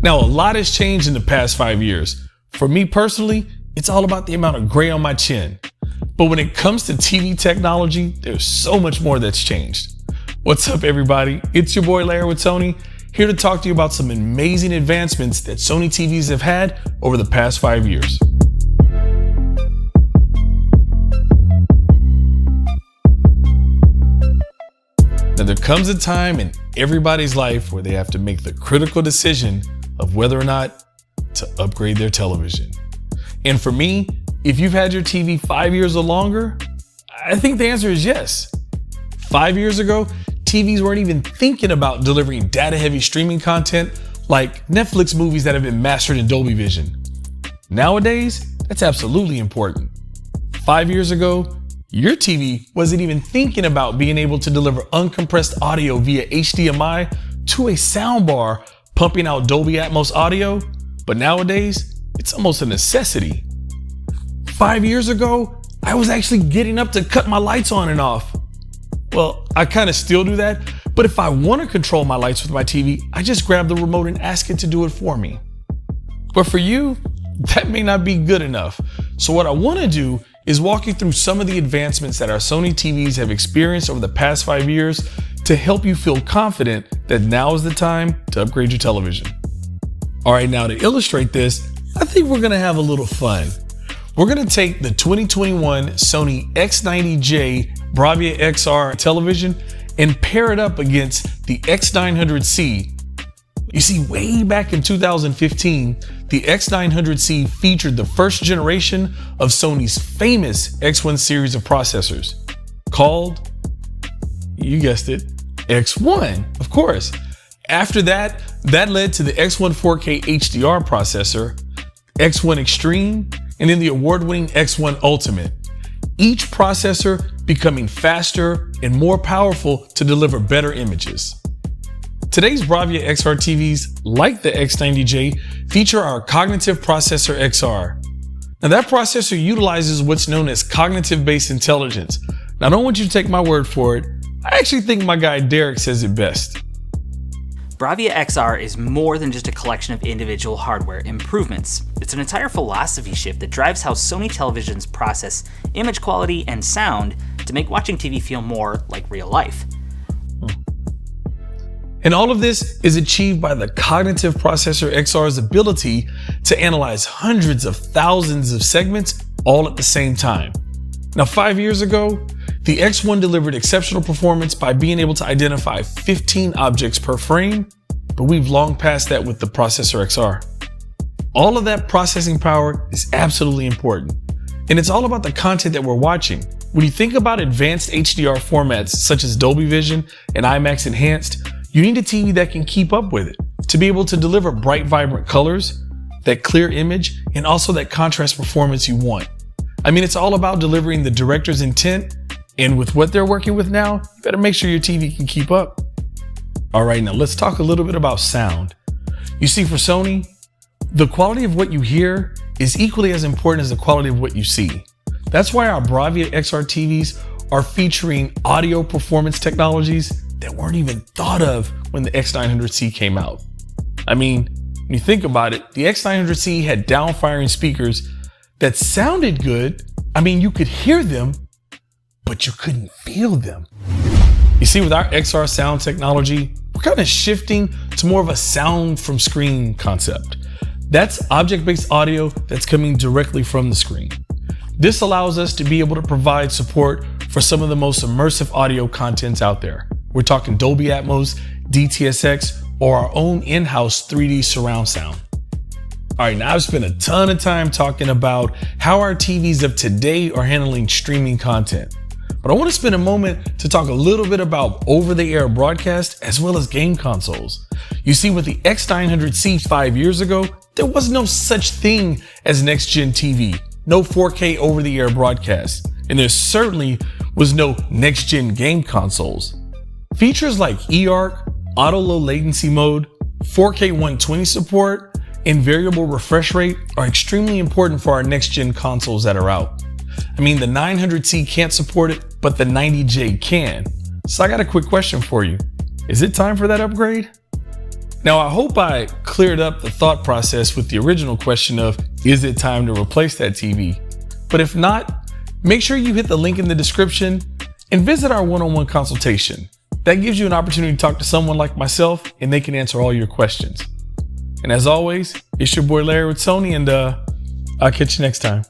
Now, a lot has changed in the past 5 years. For me personally, it's all about the amount of gray on my chin. But when it comes to TV technology, there's so much more that's changed. What's up, everybody? It's your boy Larry with Sony, here to talk to you about some amazing advancements that Sony TVs have had over the past 5 years. Now, there comes a time in everybody's life where they have to make the critical decision of whether or not to upgrade their television. And for me, if you've had your TV 5 years or longer, I think the answer is yes. 5 years ago, TVs weren't even thinking about delivering data-heavy streaming content like Netflix movies that have been mastered in Dolby Vision. Nowadays, that's absolutely important. 5 years ago, your TV wasn't even thinking about being able to deliver uncompressed audio via HDMI to a soundbar pumping out Dolby Atmos audio, but nowadays, it's almost a necessity. 5 years ago, I was actually getting up to cut my lights on and off. Well, I kind of still do that, but if I want to control my lights with my TV, I just grab the remote and ask it to do it for me. But for you, that may not be good enough. So what I want to do is walk you through some of the advancements that our Sony TVs have experienced over the past 5 years to help you feel confident that now is the time to upgrade your television. All right, now to illustrate this, I think we're going to have a little fun. We're going to take the 2021 Sony X90J BRAVIA XR television and pair it up against the X900C. You see, way back in 2015, the X900C featured the first generation of Sony's famous X1 series of processors, called, you guessed it, X1, of course. After that led to the X1 4K HDR processor, X1 Extreme, and then the award-winning X1 Ultimate. Each processor becoming faster and more powerful to deliver better images. Today's BRAVIA XR TVs, like the X90J, feature our Cognitive Processor XR. Now, that processor utilizes what's known as cognitive-based intelligence. Now, I don't want you to take my word for it. I actually think my guy Derek says it best. BRAVIA XR is more than just a collection of individual hardware improvements. It's an entire philosophy shift that drives how Sony televisions process image quality and sound to make watching TV feel more like real life. And all of this is achieved by the Cognitive Processor XR's ability to analyze hundreds of thousands of segments all at the same time. Now, 5 years ago, the X1 delivered exceptional performance by being able to identify 15 objects per frame, but we've long passed that with the Processor XR. All of that processing power is absolutely important, and it's all about the content that we're watching. When you think about advanced HDR formats such as Dolby Vision and IMAX Enhanced, you need a TV that can keep up with it to be able to deliver bright, vibrant colors, that clear image, and also that contrast performance you want. I mean, it's all about delivering the director's intent, and with what they're working with now, you better make sure your TV can keep up. All right, now let's talk a little bit about sound. You see, for Sony, the quality of what you hear is equally as important as the quality of what you see. That's why our BRAVIA XR TVs are featuring audio performance technologies that weren't even thought of when the X900C came out. I mean, when you think about it, the X900C had down-firing speakers that sounded good. I mean, you could hear them, but you couldn't feel them. You see, with our XR sound technology, we're kind of shifting to more of a sound from screen concept. That's object-based audio that's coming directly from the screen. This allows us to be able to provide support for some of the most immersive audio contents out there. We're talking Dolby Atmos, DTS:X, or our own in-house 3D surround sound. All right, now I've spent a ton of time talking about how our TVs of today are handling streaming content. But I want to spend a moment to talk a little bit about over-the-air broadcast as well as game consoles. You see, with the X900C 5 years ago, there was no such thing as next-gen TV, no 4K over-the-air broadcast, and there certainly was no next-gen game consoles. Features like eARC, auto low latency mode, 4K 120 support, and variable refresh rate are extremely important for our next-gen consoles that are out. I mean, the 900C can't support it, but the 90J can. So I got a quick question for you. Is it time for that upgrade? Now, I hope I cleared up the thought process with the original question of, is it time to replace that TV? But if not, make sure you hit the link in the description and visit our one-on-one consultation. That gives you an opportunity to talk to someone like myself, and they can answer all your questions. And as always, it's your boy Larry with Sony, and I'll catch you next time.